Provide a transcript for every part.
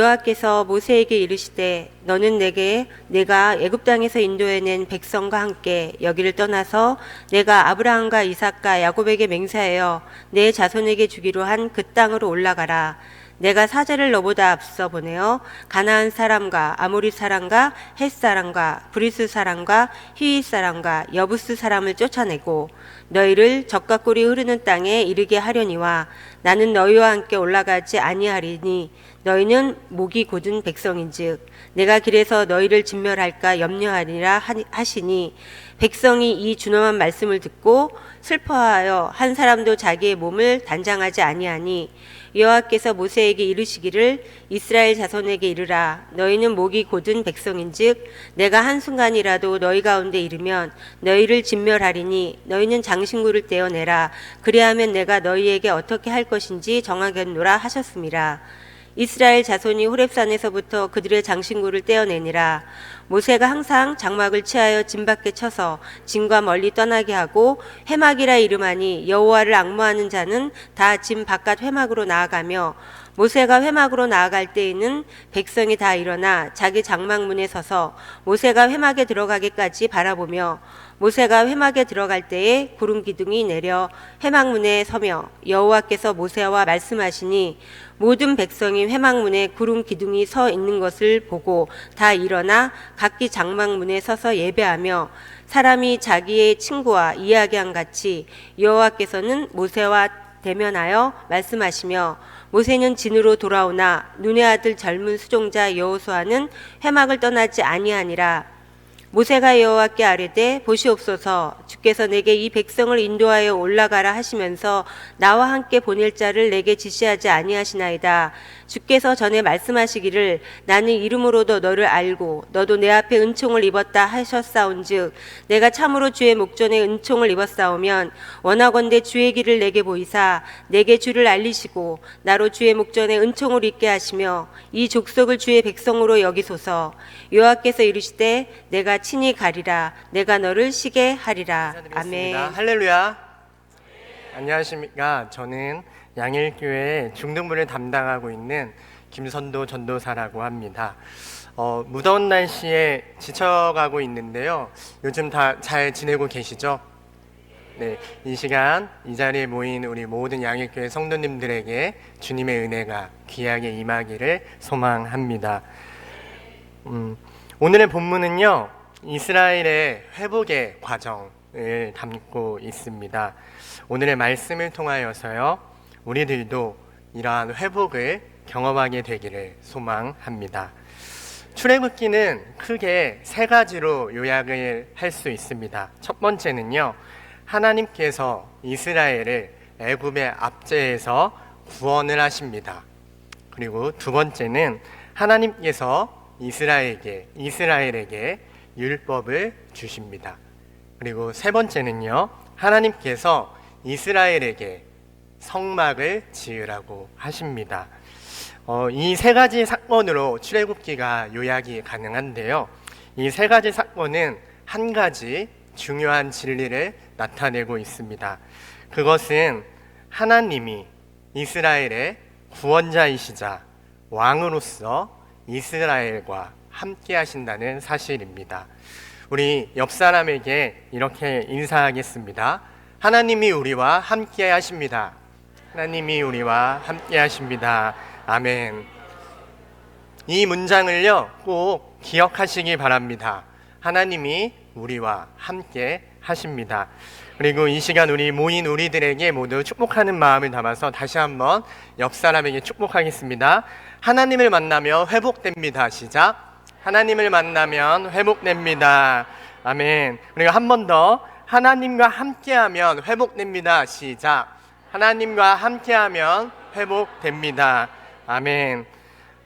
여호와께서 모세에게 이르시되 너는 내가 애굽 땅에서 인도해낸 백성과 함께 여기를 떠나서 내가 아브라함과 이삭과 야곱에게 맹세하여 내 자손에게 주기로 한 그 땅으로 올라가라. 내가 사제를 너보다 앞서 보내어 가나안 사람과 아모리 사람과 헷 사람과 브리스 사람과 히윗 사람과 여부스 사람을 쫓아내고 너희를 적과 꿀이 흐르는 땅에 이르게 하려니와 나는 너희와 함께 올라가지 아니하리니 너희는 목이 곧은 백성인즉 내가 길에서 너희를 진멸할까 염려하리라 하시니 백성이 이 준엄한 말씀을 듣고 슬퍼하여 한 사람도 자기의 몸을 단장하지 아니하니 여호와께서 모세에게 이르시기를 이스라엘 자손에게 이르라. 너희는 목이 곧은 백성인즉 내가 한순간이라도 너희 가운데 이르면 너희를 진멸하리니 너희는 장신구를 떼어내라. 그리하면 내가 너희에게 어떻게 할 것인지 정하겠노라 하셨습니다. 이스라엘 자손이 호렙산에서부터 그들의 장신구를 떼어내니라. 모세가 항상 장막을 취하여 진 밖에 쳐서 진과 멀리 떠나게 하고 회막이라 이름하니 여호와를 앙모하는 자는 다 진 바깥 회막으로 나아가며 모세가 회막으로 나아갈 때에는 백성이 다 일어나 자기 장막문에 서서 모세가 회막에 들어가기까지 바라보며 모세가 회막에 들어갈 때에 구름 기둥이 내려 회막문에 서며 여호와께서 모세와 말씀하시니 모든 백성이 회막문에 구름 기둥이 서 있는 것을 보고 다 일어나 각기 장막문에 서서 예배하며 사람이 자기의 친구와 이야기한 같이 여호와께서는 모세와 대면하여 말씀하시며 모세는 진으로 돌아오나 눈의 아들 젊은 수종자 여호수아는 회막을 떠나지 아니하니라. 모세가 여호와께 아뢰되 보시옵소서 주께서 내게 이 백성을 인도하여 올라가라 하시면서 나와 함께 보낼 자를 내게 지시하지 아니하시나이다. 주께서 전에 말씀하시기를 나는 이름으로도 너를 알고 너도 내 앞에 은총을 입었다 하셨사온즉 내가 참으로 주의 목전에 은총을 입었사오면 원하건대 주의 길을 내게 보이사 내게 주를 알리시고 나로 주의 목전에 은총을 입게 하시며 이 족속을 주의 백성으로 여기소서. 여호와께서 이르시되 내가 친히 가리라. 내가 너를 쉬게 하리라. 아멘. 할렐루야. 안녕하십니까. 저는 양일교회 중등부를 담당하고 있는 김선도 전도사라고 합니다. 무더운 날씨에 지쳐가고 있는데요. 요즘 다 잘 지내고 계시죠? 네, 이 시간 이 자리에 모인 우리 모든 양일교회 성도님들에게 주님의 은혜가 귀하게 임하기를 소망합니다. 오늘의 본문은요, 이스라엘의 회복의 과정을 담고 있습니다. 오늘의 말씀을 통하여서요, 우리들도 이러한 회복을 경험하게 되기를 소망합니다. 출애굽기는 크게 세 가지로 요약을 할 수 있습니다. 첫 번째는요, 하나님께서 이스라엘을 애굽의 압제에서 구원을 하십니다. 그리고 두 번째는 하나님께서 이스라엘에게 율법을 주십니다. 그리고 세 번째는요, 하나님께서 이스라엘에게 성막을 지으라고 하십니다. 이 세 가지 사건으로 출애굽기가 요약이 가능한데요. 이 세 가지 사건은 한 가지 중요한 진리를 나타내고 있습니다. 그것은 하나님이 이스라엘의 구원자이시자 왕으로서 이스라엘과 함께 하신다는 사실입니다. 우리 옆 사람에게 이렇게 인사하겠습니다. 하나님이 우리와 함께 하십니다. 하나님이 우리와 함께 하십니다. 아멘. 이 문장을요, 꼭 기억하시기 바랍니다. 하나님이 우리와 함께 하십니다. 그리고 이 시간 모인 우리들에게 모두 축복하는 마음을 담아서 다시 한번 옆 사람에게 축복하겠습니다. 하나님을 만나면 회복됩니다. 시작. 하나님을 만나면 회복됩니다. 아멘. 그리고 한 번 더, 하나님과 함께하면 회복됩니다. 시작. 하나님과 함께하면 회복됩니다. 아멘.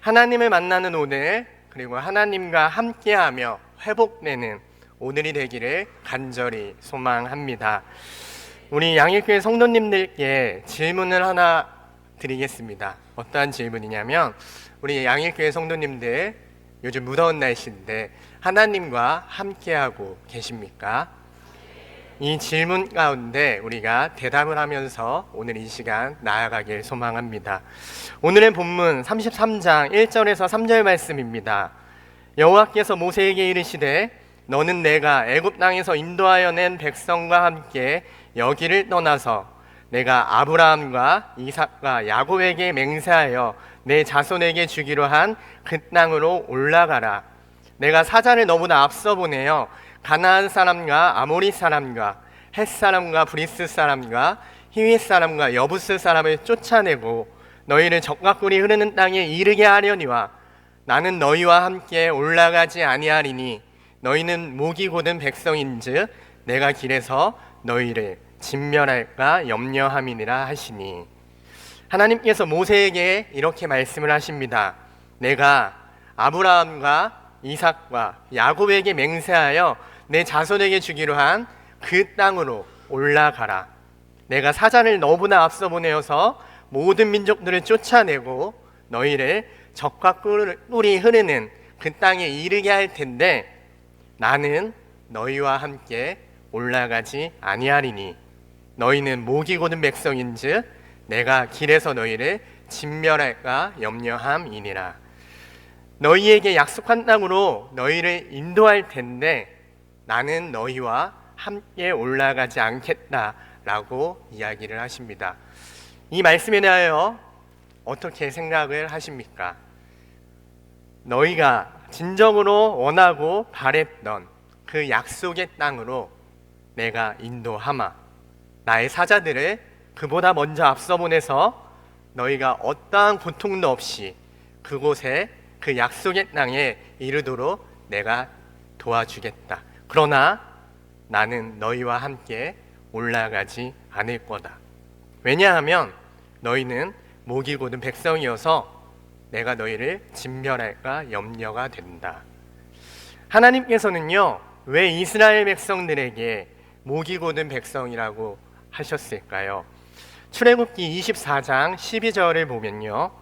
하나님을 만나는 오늘, 그리고 하나님과 함께하며 회복되는 오늘이 되기를 간절히 소망합니다. 우리 양일교회 성도님들께 질문을 하나 드리겠습니다. 어떠한 질문이냐면, 우리 양일교회 성도님들 요즘 무더운 날씨인데 하나님과 함께하고 계십니까? 이 질문 가운데 우리가 대답을 하면서 오늘 이 시간 나아가길 소망합니다. 오늘의 본문 33장 1절에서 3절 말씀입니다. 여호와께서 모세에게 이르시되 너는 내가 애굽 땅에서 인도하여 낸 백성과 함께 여기를 떠나서 내가 아브라함과 이삭과 야곱에게 맹세하여 내 자손에게 주기로 한 그 땅으로 올라가라. 내가 사자를 너보다 앞서 보내어 가나안 사람과 아모리 사람과 헷 사람과 브리스 사람과 히윗 사람과 여부스 사람을 쫓아내고 너희를 적과 꿀이 흐르는 땅에 이르게 하려니와 나는 너희와 함께 올라가지 아니하리니 너희는 목이 곧은 백성인즉 내가 길에서 너희를 진멸할까 염려함이니라 하시니. 하나님께서 모세에게 이렇게 말씀을 하십니다. 내가 아브라함과 이삭과 야곱에게 맹세하여 내 자손에게 주기로 한 그 땅으로 올라가라. 내가 사자를 너보다 앞서 보내어서 모든 민족들을 쫓아내고 너희를 적과 꿀이 흐르는 그 땅에 이르게 할 텐데 나는 너희와 함께 올라가지 아니하리니 너희는 목이 곧은 백성인즉 내가 길에서 너희를 진멸할까 염려함이니라. 너희에게 약속한 땅으로 너희를 인도할 텐데 나는 너희와 함께 올라가지 않겠다라고 이야기를 하십니다. 이 말씀에 대하여 어떻게 생각을 하십니까? 너희가 진정으로 원하고 바랬던 그 약속의 땅으로 내가 인도하마 나의 사자들을 그보다 먼저 앞서 보내서 너희가 어떠한 고통도 없이 그곳에 그 약속의 땅에 이르도록 내가 도와주겠다. 그러나 나는 너희와 함께 올라가지 않을 거다. 왜냐하면 너희는 목이 곧은 백성이어서 내가 너희를 진멸할까 염려가 된다. 하나님께서는요, 왜 이스라엘 백성들에게 목이 곧은 백성이라고 하셨을까요? 출애굽기 24장 12절을 보면요,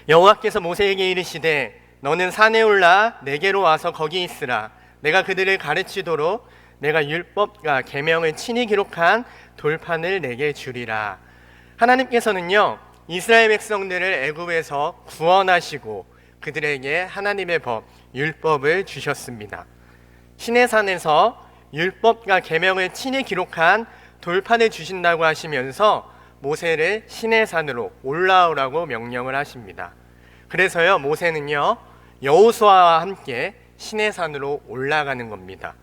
여호와께서 모세에게 이르시되 너는 산에 올라 내게로 와서 거기 있으라. 내가 그들을 가르치도록 내가 율법과 계명을 친히 기록한 돌판을 내게 주리라. 하나님께서는요, 이스라엘 백성들을 애굽에서 구원하시고 그들에게 하나님의 법, 율법을 주셨습니다. 시내산에서 율법과 계명을 친히 기록한 돌판을 주신다고 하시면서 모세를 시내산으로 올라오라고 명령을 하십니다. 그래서요, 모세는요, 여호수아와 함께 시내산으로 올라가는 겁니다.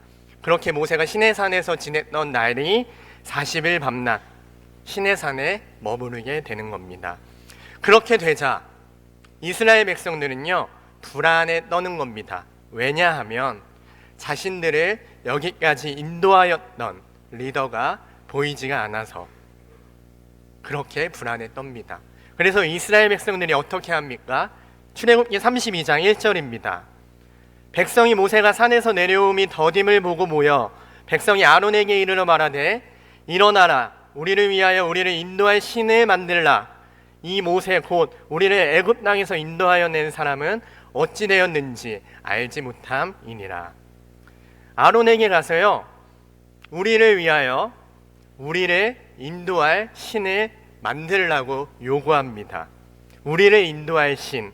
그렇게 모세가 시내산에서 지냈던 날이 40일 밤낮 시내산에 머무르게 되는 겁니다. 그렇게 되자 이스라엘 백성들은요, 불안에 떠는 겁니다. 왜냐하면 자신들을 여기까지 인도하였던 리더가 보이지가 않아서 그렇게 불안에 떱니다. 그래서 이스라엘 백성들이 어떻게 합니까? 출애굽기 32장 1절입니다. 백성이 모세가 산에서 내려옴이 더딤을 보고 모여 백성이 아론에게 이르러 말하되 일어나라 우리를 위하여 우리를 인도할 신을 만들라. 이 모세 곧 우리를 애굽 땅에서 인도하여 낸 사람은 어찌 되었는지 알지 못함이니라. 아론에게 가서요, 우리를 위하여 우리를 인도할 신을 만들라고 요구합니다. 우리를 인도할 신,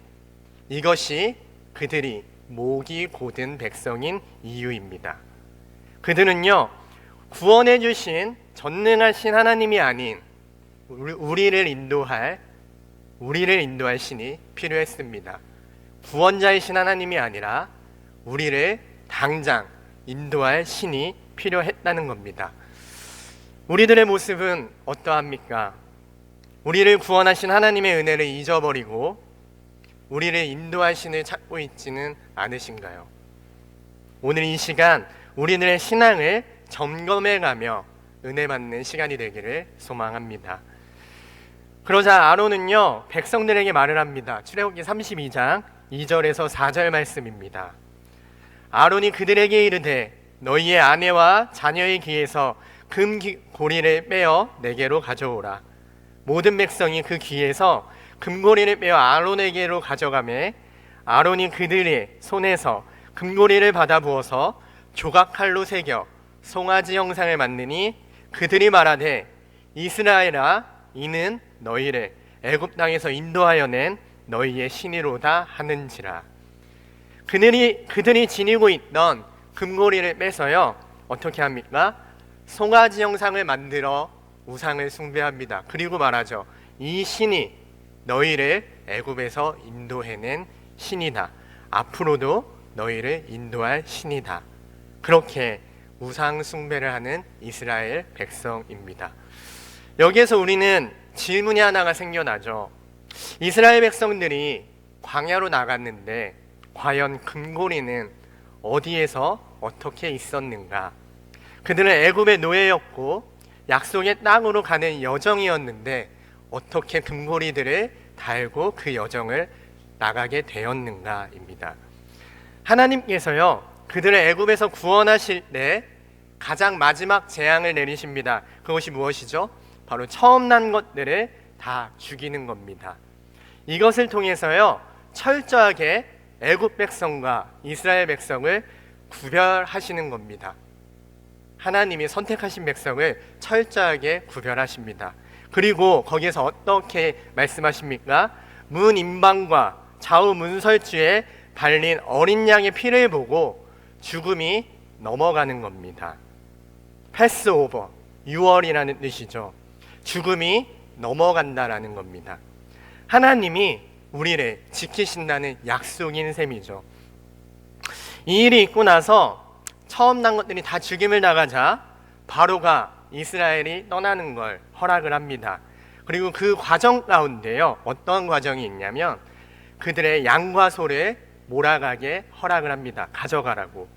이것이 그들이 목이 곧은 백성인 이유입니다. 그들은요, 구원해 주신 전능하신 하나님이 아닌 우리를 인도할 신이 필요했습니다. 구원자이신 하나님이 아니라 우리를 당장 인도할 신이 필요했다는 겁니다. 우리들의 모습은 어떠합니까? 우리를 구원하신 하나님의 은혜를 잊어버리고 우리를 인도할 신을 찾고 있지는 않으신가요? 오늘 이 시간 우리들의 신앙을 점검해가며 은혜 받는 시간이 되기를 소망합니다. 그러자 아론은요, 백성들에게 말을 합니다. 출애굽기 32장 2절에서 4절 말씀입니다. 아론이 그들에게 이르되 너희의 아내와 자녀의 귀에서 금 고리를 빼어 내게로 가져오라. 모든 백성이 그 귀에서 금고리를 빼어 아론에게로 가져가매 아론이 그들의 손에서 금고리를 받아 부어서 조각칼로 새겨 송아지 형상을 만드니 그들이 말하되 이스라엘아 이는 너희를 애굽 땅에서 인도하여 낸 너희의 신이로다 하는지라. 그들이 지니고 있던 금고리를 빼서요 어떻게 합니까? 송아지 형상을 만들어 우상을 숭배합니다. 그리고 말하죠. 이 신이 너희를 애굽에서 인도해낸 신이다. 앞으로도 너희를 인도할 신이다. 그렇게 우상 숭배를 하는 이스라엘 백성입니다. 여기에서 우리는 질문이 하나가 생겨나죠. 이스라엘 백성들이 광야로 나갔는데 과연 금고리는 어디에서 어떻게 있었는가? 그들은 애굽의 노예였고 약속의 땅으로 가는 여정이었는데 어떻게 금고리들을 달고 그 여정을 나가게 되었는가입니다. 하나님께서요 그들을 애굽에서 구원하실 때 가장 마지막 재앙을 내리십니다. 그것이 무엇이죠? 바로 처음 난 것들을 다 죽이는 겁니다. 이것을 통해서요 철저하게 애굽 백성과 이스라엘 백성을 구별하시는 겁니다. 하나님이 선택하신 백성을 철저하게 구별하십니다. 그리고 거기에서 어떻게 말씀하십니까? 문 임방과 좌우 문설주에 발린 어린 양의 피를 보고 죽음이 넘어가는 겁니다. 패스오버, 유월이라는 뜻이죠. 죽음이 넘어간다라는 겁니다. 하나님이 우리를 지키신다는 약속인 셈이죠. 이 일이 있고 나서 처음 난 것들이 다 죽임을 당하자 바로가 이스라엘이 떠나는 걸 허락을 합니다. 그리고 그 과정 가운데요 어떤 과정이 있냐면 그들의 양과 소를 몰아가게 허락을 합니다. 가져가라고.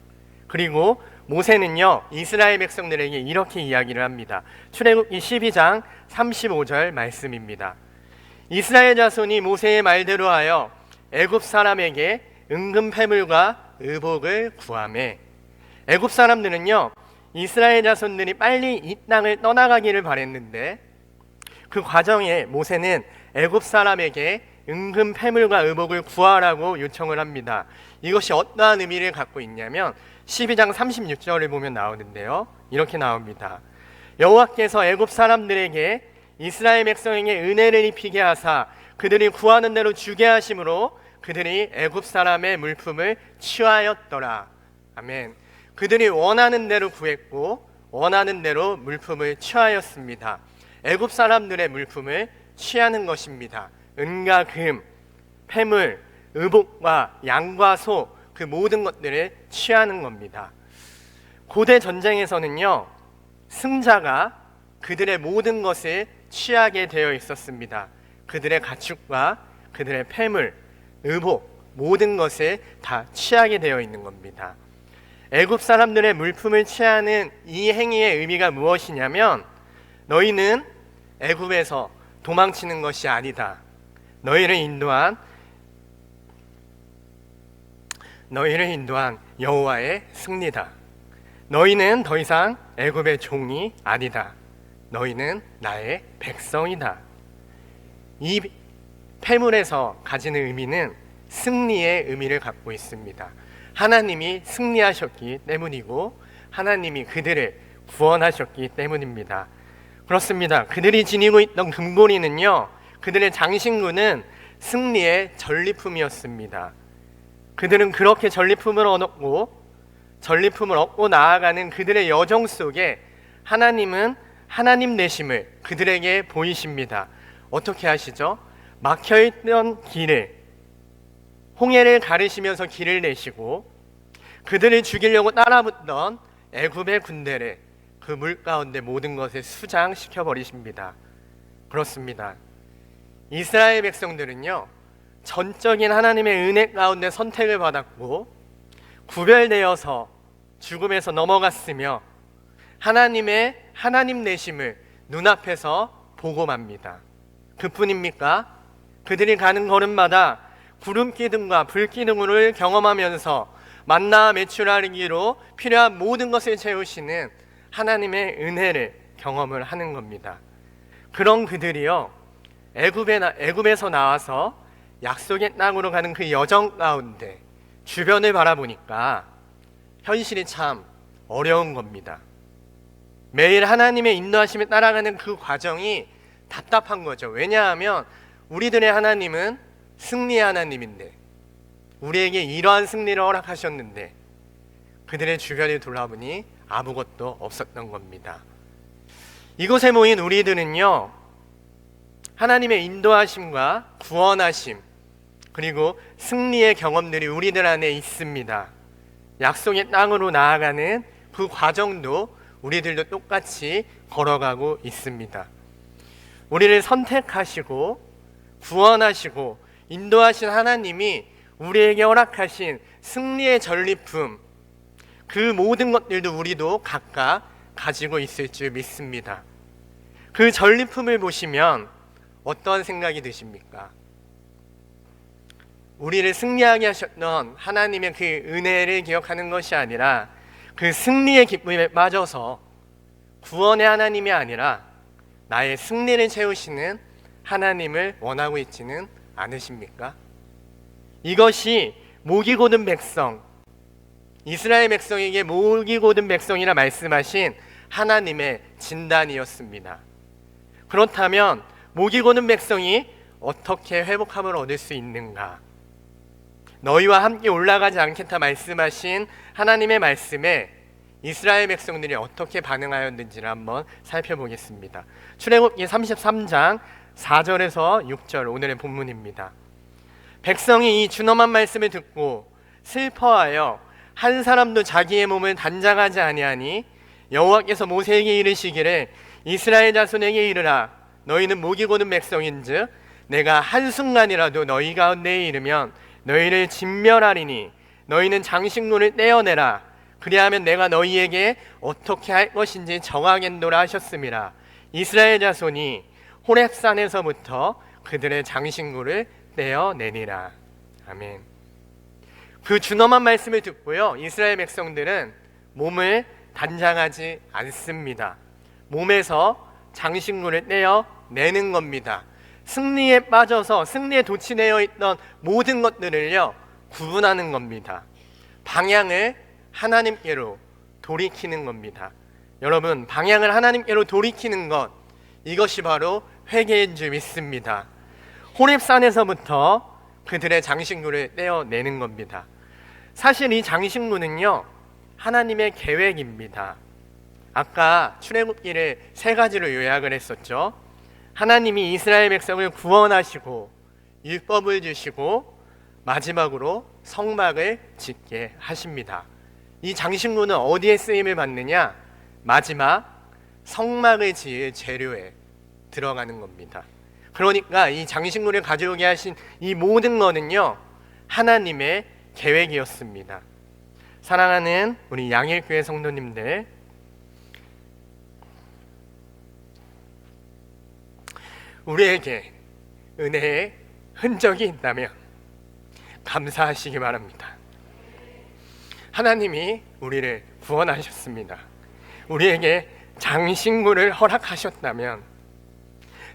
그리고 모세는요 이스라엘 백성들에게 이렇게 이야기를 합니다. 출애굽기 12장 35절 말씀입니다. 이스라엘 자손이 모세의 말대로 하여 애굽 사람에게 은금 패물과 의복을 구하매. 애굽 사람들은요 이스라엘 자손들이 빨리 이 땅을 떠나가기를 바랬는데 그 과정에 모세는 애굽 사람에게 은금 패물과 의복을 구하라고 요청을 합니다. 이것이 어떠한 의미를 갖고 있냐면 12장 36절을 보면 나오는데요 이렇게 나옵니다. 여호와께서 애굽 사람들에게 이스라엘 백성에게 은혜를 입히게 하사 그들이 구하는 대로 주게 하심으로 그들이 애굽 사람의 물품을 취하였더라. 아멘. 그들이 원하는 대로 구했고 원하는 대로 물품을 취하였습니다. 애굽 사람들의 물품을 취하는 것입니다. 은과 금, 패물, 의복과 양과 소, 그 모든 것들을 취하는 겁니다. 고대 전쟁에서는요 승자가 그들의 모든 것을 취하게 되어 있었습니다. 그들의 가축과 그들의 패물, 의복, 모든 것을 다 취하게 되어 있는 겁니다. 애굽 사람들의 물품을 취하는 이 행위의 의미가 무엇이냐면 너희는 애굽에서 도망치는 것이 아니다. 너희를 인도한 여호와의 승리다. 너희는 더 이상 애굽의 종이 아니다. 너희는 나의 백성이다. 이 패물에서 가지는 의미는 승리의 의미를 갖고 있습니다. 하나님이 승리하셨기 때문이고 하나님이 그들을 구원하셨기 때문입니다. 그렇습니다. 그들이 지니고 있던 금고리는요 그들의 장신구는 승리의 전리품이었습니다. 그들은 그렇게 전리품을 얻고 나아가는 그들의 여정 속에 하나님은 하나님 되심을 그들에게 보이십니다. 어떻게 하시죠? 막혀있던 길을 홍해를 가르시면서 길을 내시고 그들을 죽이려고 따라붙던 애굽의 군대를 그 물 가운데 모든 것을 수장시켜 버리십니다. 그렇습니다. 이스라엘 백성들은요 전적인 하나님의 은혜 가운데 선택을 받았고 구별되어서 죽음에서 넘어갔으며 하나님의 하나님 되심을 눈앞에서 보고 맙니다. 그뿐입니까? 그들이 가는 걸음마다 구름 기둥과 불 기둥을 경험하면서 만나 메추라기로 필요한 모든 것을 채우시는 하나님의 은혜를 경험을 하는 겁니다. 그런 그들이요 애굽에서 나와서 약속의 땅으로 가는 그 여정 가운데 주변을 바라보니까 현실이 참 어려운 겁니다. 매일 하나님의 인도하심에 따라가는 그 과정이 답답한 거죠. 왜냐하면 우리들의 하나님은 승리의 하나님인데, 우리에게 이러한 승리를 허락하셨는데 그들의 주변을 돌아보니 아무것도 없었던 겁니다. 이곳에 모인 우리들은요, 하나님의 인도하심과 구원하심 그리고 승리의 경험들이 우리들 안에 있습니다. 약속의 땅으로 나아가는 그 과정도 우리들도 똑같이 걸어가고 있습니다. 우리를 선택하시고 구원하시고 인도하신 하나님이 우리에게 허락하신 승리의 전리품, 그 모든 것들도 우리도 각각 가지고 있을 줄 믿습니다. 그 전리품을 보시면 어떤 생각이 드십니까? 우리를 승리하게 하셨던 하나님의 그 은혜를 기억하는 것이 아니라 그 승리의 기쁨에 빠져서 구원의 하나님이 아니라 나의 승리를 채우시는 하나님을 원하고 있지는 않으십니까? 이것이 목이 곧은 백성, 이스라엘 백성에게 목이 곧은 백성이라 말씀하신 하나님의 진단이었습니다. 그렇다면 목이 곧은 백성이 어떻게 회복함을 얻을 수 있는가? 너희와 함께 올라가지 않겠다 말씀하신 하나님의 말씀에 이스라엘 백성들이 어떻게 반응하였는지를 한번 살펴보겠습니다. 출애굽기 33장 4절에서 6절 오늘의 본문입니다. 백성이 이 준엄한 말씀을 듣고 슬퍼하여 한 사람도 자기의 몸을 단장하지 아니하니 여호와께서 모세에게 이르시기를 이스라엘 자손에게 이르라 너희는 목이 곧은 백성인즉 내가 한순간이라도 너희 가운데에 이르면 너희를 진멸하리니 너희는 장식물을 떼어내라 그리하면 내가 너희에게 어떻게 할 것인지 정하겠노라 하셨음이라. 이스라엘 자손이 호렙산에서부터 그들의 장식물을 떼어내니라. 아멘. 그 준엄한 말씀을 듣고요, 이스라엘 백성들은 몸을 단장하지 않습니다. 몸에서 장식물을 떼어내는 겁니다. 승리에 빠져서 승리에 도취되어 있던 모든 것들을요 구분하는 겁니다. 방향을 하나님께로 돌이키는 겁니다. 여러분, 방향을 하나님께로 돌이키는 것, 이것이 바로 회개인 줄 믿습니다. 호렙산에서부터 그들의 장식물을 떼어내는 겁니다. 사실 이 장식물은요 하나님의 계획입니다. 아까 출애굽기를 세 가지로 요약을 했었죠. 하나님이 이스라엘 백성을 구원하시고 율법을 주시고 마지막으로 성막을 짓게 하십니다. 이 장식물은 어디에 쓰임을 받느냐? 마지막 성막을 지을 재료에 들어가는 겁니다. 그러니까 이 장식물을 가져오게 하신 이 모든 것은요 하나님의 계획이었습니다. 사랑하는 우리 양일교회 성도님들, 우리에게 은혜의 흔적이 있다면 감사하시기 바랍니다. 하나님이 우리를 구원하셨습니다. 우리에게 장식물을 허락하셨다면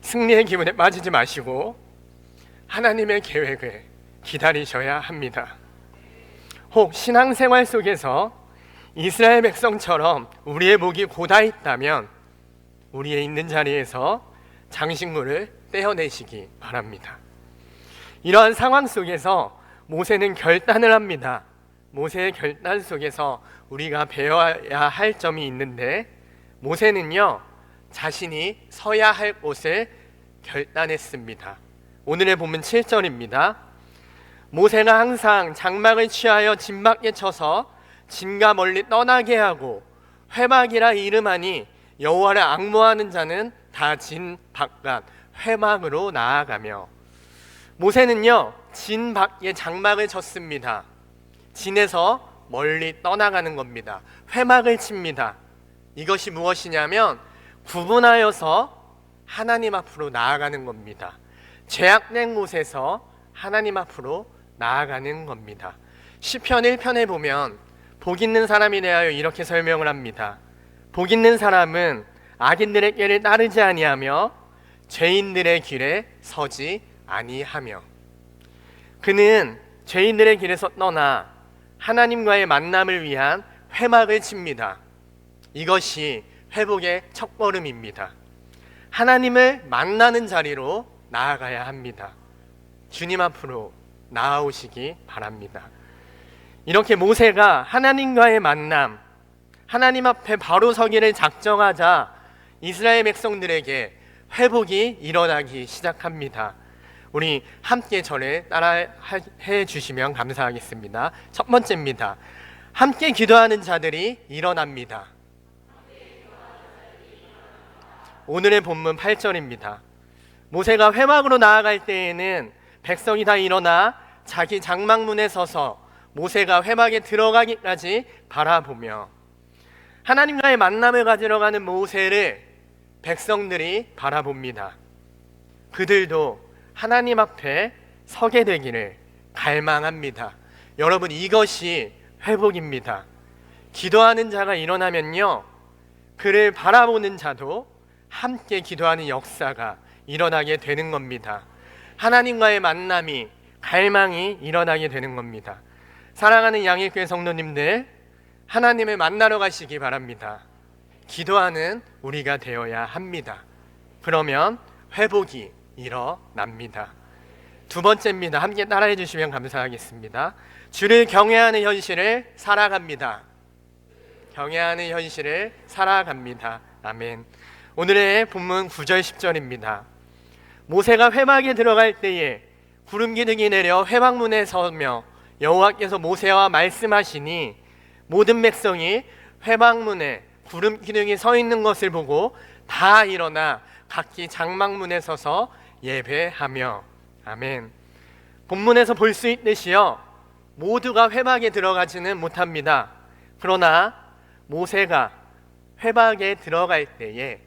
승리의 기분에 빠지지 마시고 하나님의 계획을 기다리셔야 합니다. 혹 신앙생활 속에서 이스라엘 백성처럼 우리의 목이 곧아 있다면 우리의 있는 자리에서 장식물을 떼어내시기 바랍니다. 이러한 상황 속에서 모세는 결단을 합니다. 모세의 결단 속에서 우리가 배워야 할 점이 있는데, 모세는요 자신이 서야 할 곳을 결단했습니다. 오늘의 본문 7절입니다. 모세가 항상 장막을 취하여 진 밖에 쳐서 진과 멀리 떠나게 하고 회막이라 이름하니 여호와를 앙모하는 자는 다 진 바깥 회막으로 나아가며. 모세는요 진 밖에 장막을 쳤습니다. 진에서 멀리 떠나가는 겁니다. 회막을 칩니다. 이것이 무엇이냐면 구분하여서 하나님 앞으로 나아가는 겁니다. 죄악된 곳에서 하나님 앞으로 나아가는 겁니다. 시편 1편에 보면 복 있는 사람이 대하여 이렇게 설명을 합니다. 복 있는 사람은 악인들의 길을 따르지 아니하며 죄인들의 길에 서지 아니하며. 그는 죄인들의 길에서 떠나 하나님과의 만남을 위한 회막을 칩니다. 이것이 회복의 첫걸음입니다. 하나님을 만나는 자리로 나아가야 합니다. 주님 앞으로 나아오시기 바랍니다. 이렇게 모세가 하나님과의 만남, 하나님 앞에 바로 서기를 작정하자 이스라엘 백성들에게 회복이 일어나기 시작합니다. 우리 함께 저를 따라해 주시면 감사하겠습니다. 첫 번째입니다. 함께 기도하는 자들이 일어납니다. 오늘의 본문 8절입니다. 모세가 회막으로 나아갈 때에는 백성이 다 일어나 자기 장막문에 서서 모세가 회막에 들어가기까지 바라보며 하나님과의 만남을 가지러 가는 모세를 백성들이 바라봅니다. 그들도 하나님 앞에 서게 되기를 갈망합니다. 여러분, 이것이 회복입니다. 기도하는 자가 일어나면요, 그를 바라보는 자도 함께 기도하는 역사가 일어나게 되는 겁니다. 하나님과의 만남이, 갈망이 일어나게 되는 겁니다. 사랑하는 양일교회 성도님들, 하나님을 만나러 가시기 바랍니다. 기도하는 우리가 되어야 합니다. 그러면 회복이 일어납니다. 두 번째입니다. 함께 따라해 주시면 감사하겠습니다. 주를 경외하는 현실을 살아갑니다. 경외하는 현실을 살아갑니다. 아멘. 오늘의 본문 9절 10절입니다. 모세가 회막에 들어갈 때에 구름 기둥이 내려 회막문에 서며 여호와께서 모세와 말씀하시니 모든 백성이 회막문에 구름 기둥이 서 있는 것을 보고 다 일어나 각기 장막문에 서서 예배하며. 아멘. 본문에서 볼 수 있듯이요, 모두가 회막에 들어가지는 못합니다. 그러나 모세가 회막에 들어갈 때에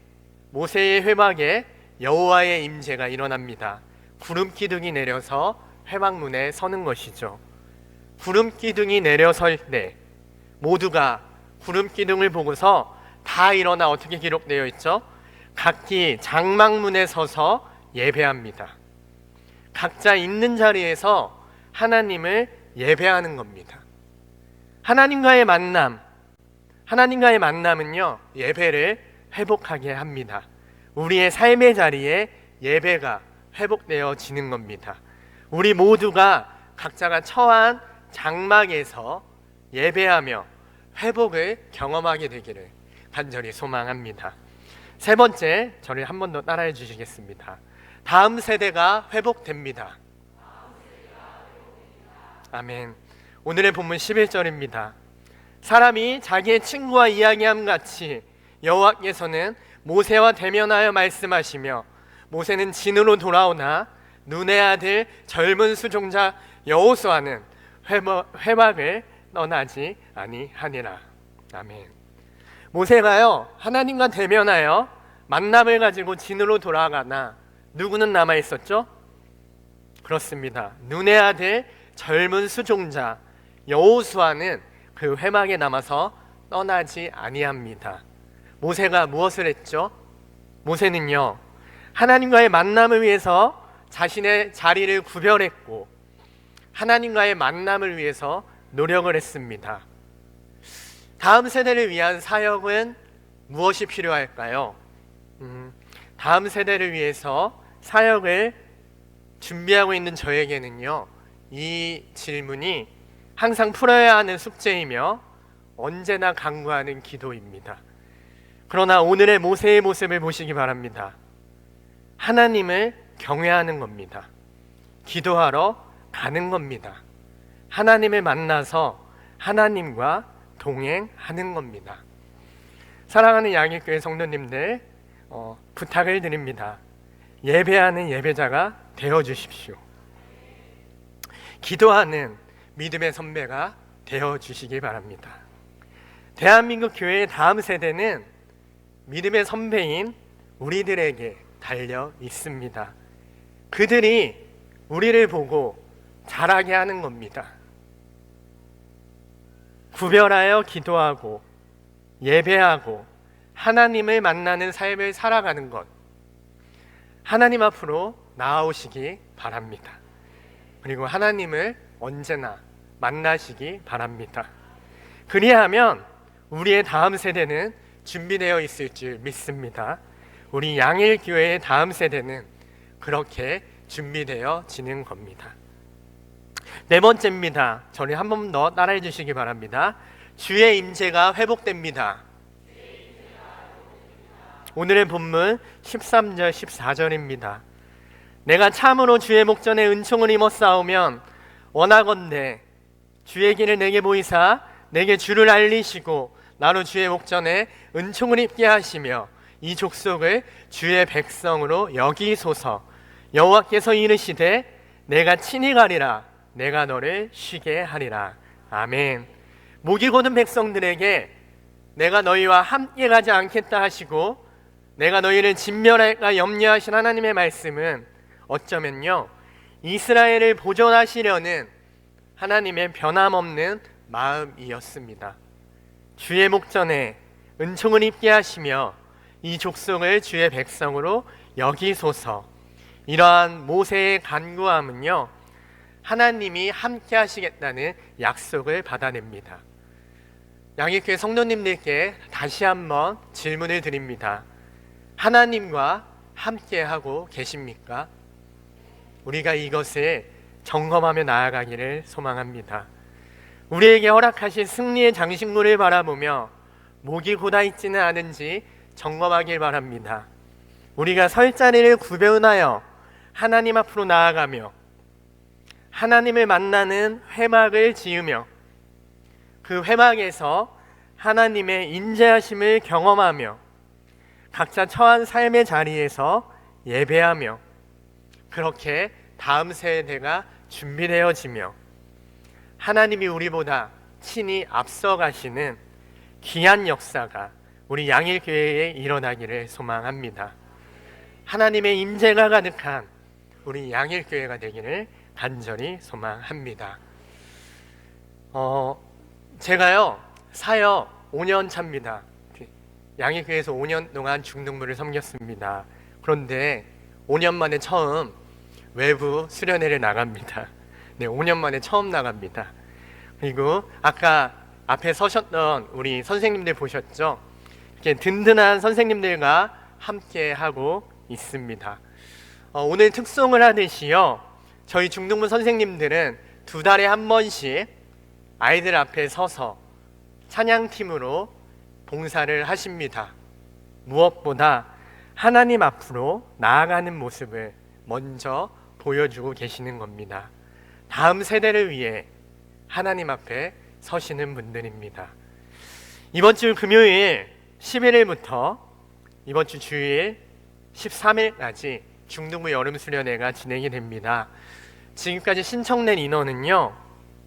모세의 회막에 여호와의 임재가 일어납니다. 구름 기둥이 내려서 회막문에 서는 것이죠. 구름 기둥이 내려설 때 모두가 구름 기둥을 보고서 다 일어나 어떻게 기록되어 있죠? 각기 장막문에 서서 예배합니다. 각자 있는 자리에서 하나님을 예배하는 겁니다. 하나님과의 만남은요, 예배를 회복하게 합니다. 우리의 삶의 자리에 예배가 회복되어지는 겁니다. 우리 모두가 각자가 처한 장막에서 예배하며 회복을 경험하게 되기를 간절히 소망합니다. 세 번째, 저를 한 번 더 따라해 주시겠습니다. 다음 세대가 회복됩니다. 아멘. 오늘의 본문 11절입니다. 사람이 자기의 친구와 이야기함 같이 여호와께서는 모세와 대면하여 말씀하시며 모세는 진으로 돌아오나 눈의 아들 젊은 수종자 여호수아는 회막을 떠나지 아니하니라. 아멘. 모세가요, 하나님과 대면하여 만남을 가지고 진으로 돌아가나 누구는 남아 있었죠? 그렇습니다. 눈의 아들 젊은 수종자 여호수아는 그 회막에 남아서 떠나지 아니합니다. 모세가 무엇을 했죠? 모세는요, 하나님과의 만남을 위해서 자신의 자리를 구별했고 하나님과의 만남을 위해서 노력을 했습니다. 다음 세대를 위한 사역은 무엇이 필요할까요? 다음 세대를 위해서 사역을 준비하고 있는 저에게는요, 이 질문이 항상 풀어야 하는 숙제이며 언제나 간구하는 기도입니다. 그러나 오늘의 모세의 모습을 보시기 바랍니다. 하나님을 경외하는 겁니다. 기도하러 가는 겁니다. 하나님을 만나서 하나님과 동행하는 겁니다. 사랑하는 양일교회 성도님들, 부탁을 드립니다. 예배하는 예배자가 되어주십시오. 기도하는 믿음의 선배가 되어주시기 바랍니다. 대한민국 교회의 다음 세대는 믿음의 선배인 우리들에게 달려 있습니다. 그들이 우리를 보고 자라게 하는 겁니다. 구별하여 기도하고 예배하고 하나님을 만나는 삶을 살아가는 것, 하나님 앞으로 나아오시기 바랍니다. 그리고 하나님을 언제나 만나시기 바랍니다. 그리하면 우리의 다음 세대는 준비되어 있을 줄 믿습니다. 우리 양일교회의 다음 세대는 그렇게 준비되어지는 겁니다. 네 번째입니다. 저를 한 번 더 따라해 주시기 바랍니다. 주의 임재가 회복됩니다. 오늘의 본문 13절 14절입니다. 내가 참으로 주의 목전에 은총을 입어 싸우면 원하건대 주의 길을 내게 보이사 내게 주를 알리시고 나로 주의 목전에 은총을 입게 하시며 이 족속을 주의 백성으로 여기소서. 여호와께서 이르시되 내가 친히 가리라 내가 너를 쉬게 하리라. 아멘. 목이 고든 백성들에게 내가 너희와 함께 가지 않겠다 하시고 내가 너희를 진멸할까 염려하신 하나님의 말씀은 어쩌면요 이스라엘을 보존하시려는 하나님의 변함없는 마음이었습니다. 주의 목전에 은총을 입게 하시며 이 족속을 주의 백성으로 여기소서. 이러한 모세의 간구함은요 하나님이 함께 하시겠다는 약속을 받아냅니다. 양일교회 성도님들께 다시 한번 질문을 드립니다. 하나님과 함께 하고 계십니까? 우리가 이것을 점검하며 나아가기를 소망합니다. 우리에게 허락하신 승리의 장식물을 바라보며 목이 곧아있지는 않은지 점검하길 바랍니다. 우리가 설 자리를 구별하여 하나님 앞으로 나아가며 하나님을 만나는 회막을 지으며 그 회막에서 하나님의 인재하심을 경험하며 각자 처한 삶의 자리에서 예배하며 그렇게 다음 세대가 준비되어지며 하나님이 우리보다 친히 앞서가시는 귀한 역사가 우리 양일교회에 일어나기를 소망합니다. 하나님의 임재가 가득한 우리 양일교회가 되기를 간절히 소망합니다. 제가요 사역 5년 차입니다. 양일교회에서 5년 동안 중등부를 섬겼습니다. 그런데 5년 만에 처음 외부 수련회를 나갑니다. 네, 5년 만에 처음 나갑니다. 그리고 아까 앞에 서셨던 우리 선생님들 보셨죠? 이렇게 든든한 선생님들과 함께 하고 있습니다. 오늘 특송을 하듯이요 저희 중등부 선생님들은 2달에 한 번씩 아이들 앞에 서서 찬양팀으로 봉사를 하십니다. 무엇보다 하나님 앞으로 나아가는 모습을 먼저 보여주고 계시는 겁니다. 다음 세대를 위해 하나님 앞에 서시는 분들입니다. 이번 주 금요일 11일부터 이번 주 주일 13일까지 중등부 여름수련회가 진행이 됩니다. 지금까지 신청된 인원은요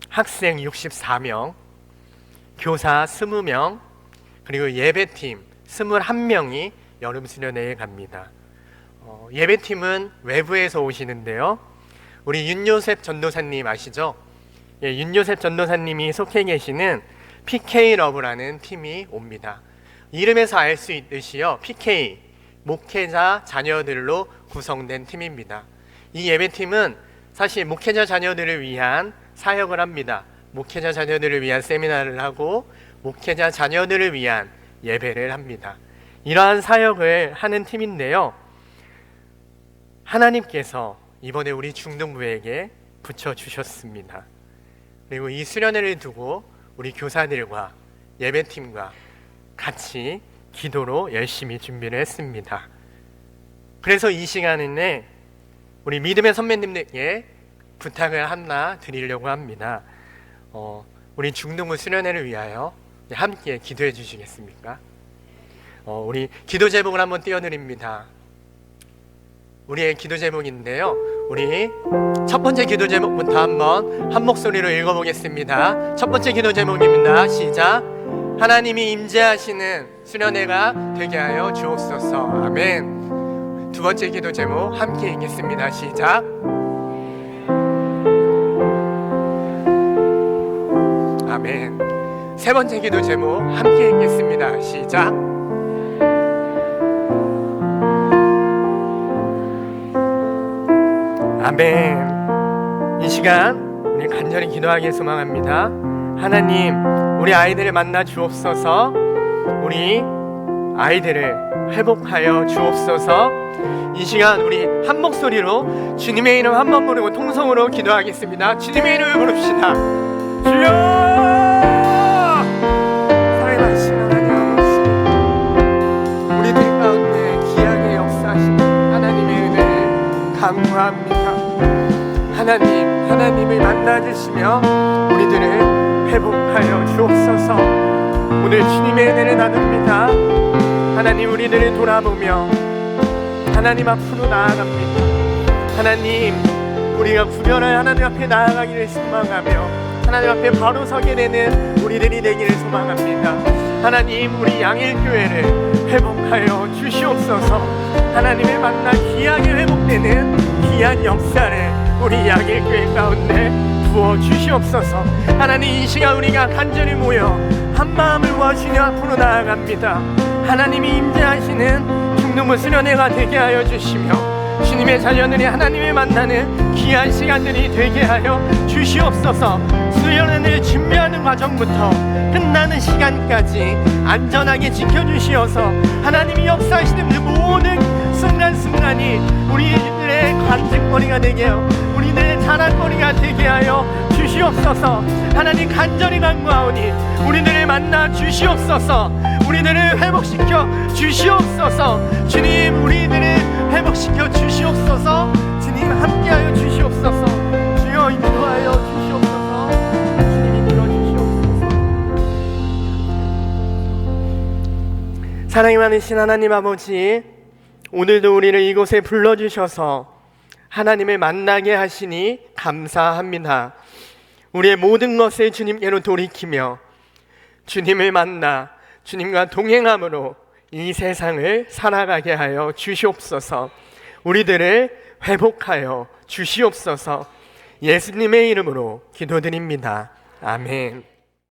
학생 64명, 교사 20명, 그리고 예배팀 21명이 여름수련회에 갑니다. 예배팀은 외부에서 오시는데요 우리 윤요셉 전도사님 아시죠? 예, 윤요셉 전도사님이 속해 계시는 PK러브라는 팀이 옵니다. 이름에서 알 수 있듯이요 PK, 목회자 자녀들로 구성된 팀입니다. 이 예배팀은 사실 목회자 자녀들을 위한 사역을 합니다. 목회자 자녀들을 위한 세미나를 하고 목회자 자녀들을 위한 예배를 합니다. 이러한 사역을 하는 팀인데요 하나님께서 이번에 우리 중등부에게 붙여주셨습니다. 그리고 이 수련회를 두고 우리 교사들과 예배팀과 같이 기도로 열심히 준비를 했습니다. 그래서 이 시간에 우리 믿음의 선배님들께 부탁을 하나 드리려고 합니다. 우리 중등부 수련회를 위하여 함께 기도해 주시겠습니까? 우리 기도 제목을 한번 띄워드립니다. 우리의 기도 제목인데요 우리 첫 번째 기도 제목부터 한번 한 목소리로 읽어보겠습니다. 첫 번째 기도 제목입니다. 시작. 하나님이 임재하시는 수련회가 되게 하여 주옵소서. 아멘. 두 번째 기도 제목 함께 읽겠습니다. 시작. 아멘. 세 번째 기도 제목 함께 읽겠습니다. 시작. 아멘. 이 시간 우리 간절히 기도하기를 소망합니다. 하나님, 우리 아이들을 만나 주옵소서. 우리 아이들을 회복하여 주옵소서. 이 시간 우리 한 목소리로 주님의 이름 한 번 부르고 통성으로 기도하겠습니다. 주님의 이름을 부릅시다. 주여! 살아계신 하나님 아버지, 우리들 가운데 귀하게 역사하시는 하나님의 은혜를 간구합니다. 하나님을 만나주시며 우리들을 회복하여 주옵소서. 오늘 주님의 은혜를 나눕니다. 하나님, 우리들을 돌아보며 하나님 앞으로 나아갑니다. 하나님, 우리가 구별할 하나님 앞에 나아가기를 소망하며 하나님 앞에 바로 서게 되는 우리들이 되기를 소망합니다. 하나님, 우리 양일교회를 회복하여 주시옵소서. 하나님을 만나 귀하게 회복되는 귀한 역사를 우리 양일교회 가운데 부어주시옵소서. 하나님, 이 시간 우리가 간절히 모여 한마음을 모아 주님 앞으로 나아갑니다. 하나님이 임재하시는 중동부 수련회가 되게 하여 주시며 주님의 자녀들이 하나님을 만나는 귀한 시간들이 되게 하여 주시옵소서. 수련회를 준비하는 과정부터 끝나는 시간까지 안전하게 지켜주시어서 하나님이 역사하시는 그 모든 순간순간이 우리들의 간증거리가 되게 하여 우리들의 자랑거리가 되게 하여 주시옵소서. 하나님, 간절히 간구하오니 우리들을 만나 주시옵소서. 우리들을 회복시켜 주시옵소서. 주님, 우리들을 회복시켜 주시옵소서. 주님, 함께하여 주시옵소서. 주여, 인도하여 주시옵소서. 주님, 이끌어 주시옵소서. 사랑이 많으신 하나님 아버지, 오늘도 우리를 이곳에 불러주셔서 하나님을 만나게 하시니 감사합니다. 우리의 모든 것을 주님께로 돌이키며 주님을 만나 주님과 동행함으로 이 세상을 살아가게 하여 주시옵소서. 우리들을 회복하여 주시옵소서. 예수님의 이름으로 기도드립니다. 아멘.